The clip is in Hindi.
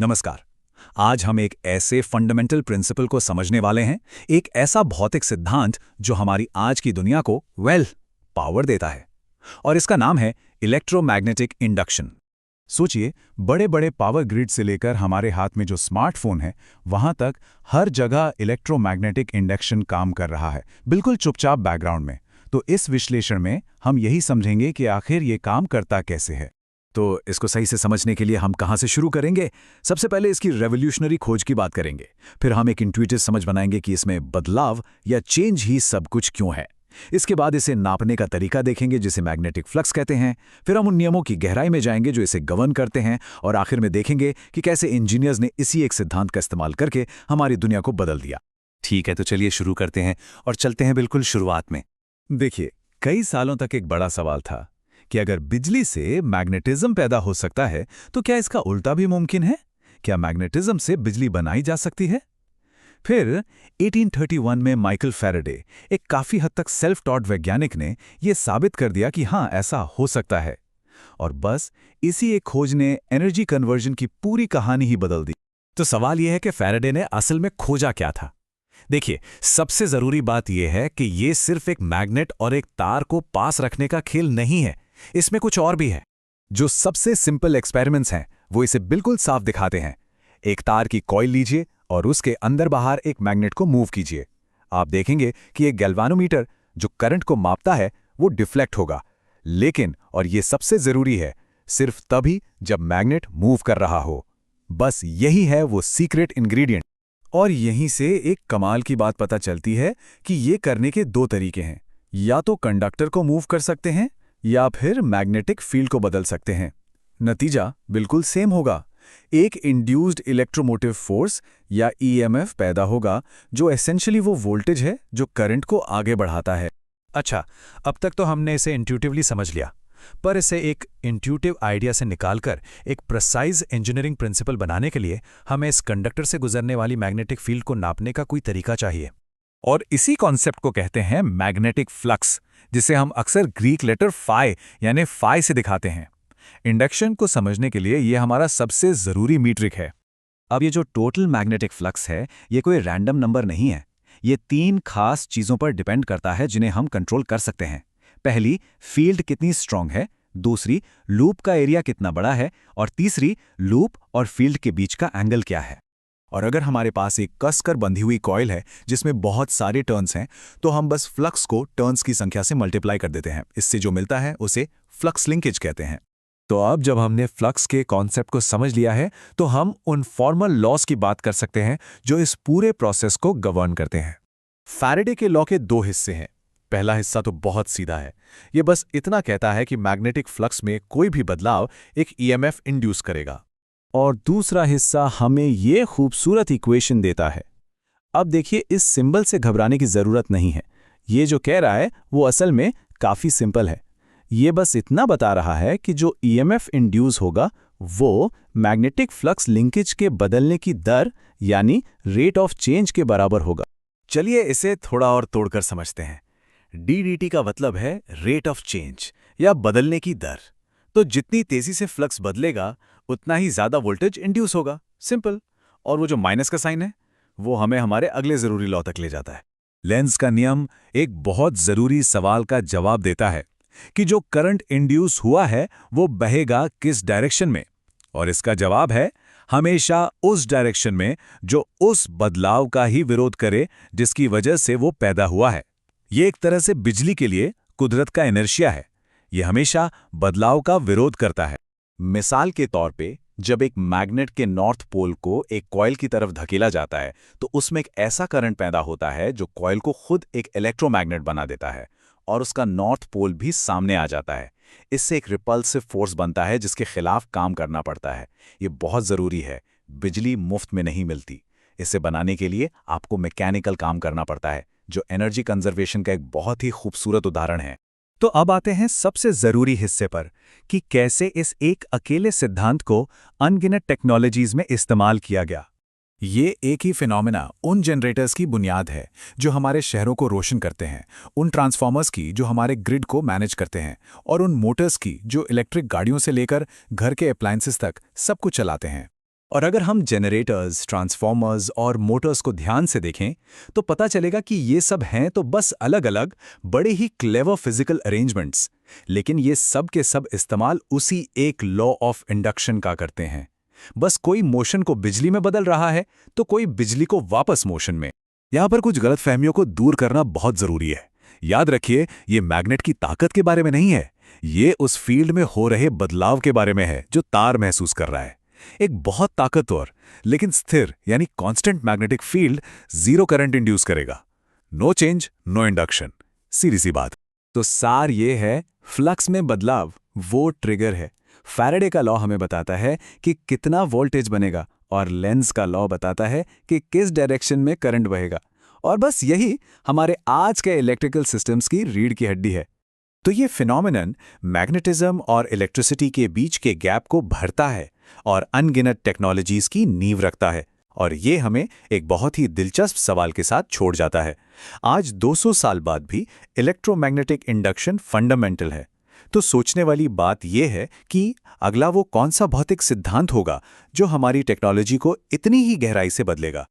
नमस्कार। आज हम एक ऐसे फंडामेंटल प्रिंसिपल को समझने वाले हैं, एक ऐसा भौतिक सिद्धांत जो हमारी आज की दुनिया को पावर देता है। और इसका नाम है इलेक्ट्रोमैग्नेटिक इंडक्शन। सोचिए, बड़े बड़े पावर ग्रिड से लेकर हमारे हाथ में जो स्मार्टफोन है, वहां तक हर जगह इलेक्ट्रोमैग्नेटिक इंडक्शन काम कर रहा है, बिल्कुल चुपचाप बैकग्राउंड में। तो इस विश्लेषण में हम यही समझेंगे कि आखिर ये काम करता कैसे है। तो इसको सही से समझने के लिए हम कहाँ से शुरू करेंगे? सबसे पहले इसकी रेवोल्यूशनरी खोज की बात करेंगे। फिर हम एक इंट्यूटिव समझ बनाएंगे कि इसमें बदलाव या चेंज ही सब कुछ क्यों है। इसके बाद इसे नापने का तरीका देखेंगे, जिसे मैग्नेटिक फ्लक्स कहते हैं। फिर हम उन नियमों की गहराई में जाएंगे जो इसे गवर्न करते हैं, और आखिर में देखेंगे कि कैसे इंजीनियर्स ने इसी एक सिद्धांत का इस्तेमाल करके हमारी दुनिया को बदल दिया। ठीक है, तो चलिए शुरू करते हैं और चलते हैं बिल्कुल शुरुआत में। देखिए, कई सालों तक एक बड़ा सवाल था कि अगर बिजली से मैग्नेटिज्म पैदा हो सकता है, तो क्या इसका उल्टा भी मुमकिन है? क्या मैग्नेटिज्म से बिजली बनाई जा सकती है? फिर 1831 में माइकल फैराडे, एक काफी हद तक सेल्फ टॉट वैज्ञानिक, ने यह साबित कर दिया कि हाँ, ऐसा हो सकता है। और बस इसी एक खोज ने एनर्जी कन्वर्जन की पूरी कहानी ही बदल दी। तो सवाल यह है कि फैराडे ने असल में खोजा क्या था। देखिए, सबसे जरूरी बात यह है कि यह सिर्फ एक मैग्नेट और एक तार को पास रखने का खेल नहीं है, इसमें कुछ और भी है। जो सबसे सिंपल एक्सपेरिमेंट्स हैं, वो इसे बिल्कुल साफ दिखाते हैं। एक तार की कॉइल लीजिए और उसके अंदर बाहर एक मैग्नेट को मूव कीजिए। आप देखेंगे कि एक गैल्वानोमीटर जो करंट को मापता है, वो डिफ्लेक्ट होगा। लेकिन, और ये सबसे जरूरी है, सिर्फ तभी जब मैग्नेट मूव कर रहा हो। बस यही है वो सीक्रेट इंग्रेडिएंट। और यहीं से एक कमाल की बात पता चलती है कि ये करने के दो तरीके हैं। या तो कंडक्टर को मूव कर सकते हैं, या फिर मैग्नेटिक फील्ड को बदल सकते हैं। नतीजा बिल्कुल सेम होगा। एक इंड्यूस्ड इलेक्ट्रोमोटिव फोर्स या ईएमएफ पैदा होगा, जो एसेंशियली वो वोल्टेज है जो करंट को आगे बढ़ाता है। अच्छा, अब तक तो हमने इसे इंट्यूटिवली समझ लिया, पर इसे एक इंट्यूटिव आइडिया से निकालकर एक प्रिसाइज इंजीनियरिंग प्रिंसिपल बनाने के लिए हमें इस कंडक्टर से गुजरने वाली मैग्नेटिक फील्ड को नापने का कोई तरीका चाहिए। और इसी कॉन्सेप्ट को कहते हैं मैग्नेटिक फ्लक्स, जिसे हम अक्सर ग्रीक लेटर फाई यानी फाई से दिखाते हैं। इंडक्शन को समझने के लिए यह हमारा सबसे जरूरी मीट्रिक है। अब ये जो टोटल मैग्नेटिक फ्लक्स है, ये कोई रैंडम नंबर नहीं है। ये तीन खास चीजों पर डिपेंड करता है जिन्हें हम कंट्रोल कर सकते हैं। पहली, फील्ड कितनी स्ट्रांग है। दूसरी, लूप का एरिया कितना बड़ा है। और तीसरी, लूप और फील्ड के बीच का एंगल क्या है। और अगर हमारे पास एक कसकर बंधी हुई कॉइल है जिसमें बहुत सारे टर्न्स हैं, तो हम बस फ्लक्स को टर्न्स की संख्या से मल्टीप्लाई कर देते हैं। इससे जो मिलता है उसे फ्लक्स लिंकेज कहते हैं। तो अब जब हमने फ्लक्स के कॉन्सेप्ट को समझ लिया है, तो हम उन फॉर्मल लॉज की बात कर सकते हैं जो इस पूरे प्रोसेस को गवर्न करते हैं। फैराडे के लॉ के दो हिस्से हैं। पहला हिस्सा तो बहुत सीधा है। ये बस इतना कहता है कि मैग्नेटिक फ्लक्स में कोई भी बदलाव एक ईएमएफ इंड्यूस करेगा। और दूसरा हिस्सा हमें ये खूबसूरत इक्वेशन देता है। अब देखिए, इस सिंबल से घबराने की जरूरत नहीं है। ये जो कह रहा है वो असल में काफी सिंपल है। ये बस इतना बता रहा है कि जो ईएमएफ इंड्यूस होगा वो मैग्नेटिक फ्लक्स लिंकेज के बदलने की दर यानी रेट ऑफ चेंज के बराबर होगा। चलिए इसे थोड़ा और तोड़कर समझते हैं। डीडीटी का मतलब है रेट ऑफ चेंज या बदलने की दर। तो जितनी तेजी से फ्लक्स बदलेगा, उतना ही ज्यादा वोल्टेज इंड्यूस होगा। सिंपल। और वो जो माइनस का साइन है, वो हमें हमारे अगले जरूरी लॉ तक ले जाता है। लेंज का नियम एक बहुत जरूरी सवाल का जवाब देता है कि जो करंट इंड्यूस हुआ है वो बहेगा किस डायरेक्शन में। और इसका जवाब है हमेशा उस डायरेक्शन में जो उस बदलाव का ही विरोध करे जिसकी वजह से वो पैदा हुआ है। ये एक तरह से बिजली के लिए कुदरत का इनर्शिया है। ये हमेशा बदलाव का विरोध करता है। मिसाल के तौर पे, जब एक मैग्नेट के नॉर्थ पोल को एक कॉइल की तरफ धकेला जाता है, तो उसमें एक ऐसा करंट पैदा होता है जो कॉइल को खुद एक इलेक्ट्रोमैग्नेट बना देता है, और उसका नॉर्थ पोल भी सामने आ जाता है। इससे एक रिपल्सिव फोर्स बनता है जिसके खिलाफ काम करना पड़ता है। ये बहुत जरूरी है। बिजली मुफ्त में नहीं मिलती। इसे बनाने के लिए आपको मैकेनिकल काम करना पड़ता है, जो एनर्जी कंजर्वेशन का एक बहुत ही खूबसूरत उदाहरण है। तो अब आते हैं सबसे जरूरी हिस्से पर कि कैसे इस एक अकेले सिद्धांत को अनगिनत टेक्नोलॉजीज में इस्तेमाल किया गया। ये एक ही फिनोमेना उन जनरेटर्स की बुनियाद है जो हमारे शहरों को रोशन करते हैं, उन ट्रांसफार्मर्स की जो हमारे ग्रिड को मैनेज करते हैं, और उन मोटर्स की जो इलेक्ट्रिक गाड़ियों से लेकर घर के अप्लायंसेस तक सब कुछ चलाते हैं। और अगर हम जनरेटर्स, ट्रांसफॉर्मर्स और मोटर्स को ध्यान से देखें तो पता चलेगा कि ये सब हैं तो बस अलग-अलग बड़े ही क्लेवर फिजिकल अरेंजमेंट्स, लेकिन ये सब के सब इस्तेमाल उसी एक लॉ ऑफ इंडक्शन का करते हैं। बस कोई मोशन को बिजली में बदल रहा है तो कोई बिजली को वापस मोशन में। यहाँ पर कुछ गलतफहमियों को दूर करना बहुत जरूरी है। याद रखिए, ये मैग्नेट की ताकत के बारे में नहीं है, ये उस फील्ड में हो रहे बदलाव के बारे में है जो तार महसूस कर रहा है। एक बहुत ताकतवर लेकिन स्थिर यानी constant magnetic field zero current induce करेगा। No change, no induction. सीधी सी बात। तो सार ये है, फ्लक्स में बदलाव वो ट्रिगर है। फैराडे का लॉ हमें बताता है कि कितना वोल्टेज बनेगा और लेंज का लॉ बताता है कि किस डायरेक्शन में करंट बहेगा। और बस यही हमारे आज के इलेक्ट्रिकल सिस्टम्स की रीढ़ की हड्डी है। तो ये फिनोमिनन मैग्नेटिज्म और इलेक्ट्रिसिटी के बीच के गैप को भरता है और अनगिनत टेक्नोलॉजीज की नींव रखता है। और ये हमें एक बहुत ही दिलचस्प सवाल के साथ छोड़ जाता है। आज 200 साल बाद भी इलेक्ट्रोमैग्नेटिक इंडक्शन फंडामेंटल है। तो सोचने वाली बात यह है कि अगला वो कौन सा भौतिक सिद्धांत होगा जो हमारी टेक्नोलॉजी को इतनी ही गहराई से बदलेगा।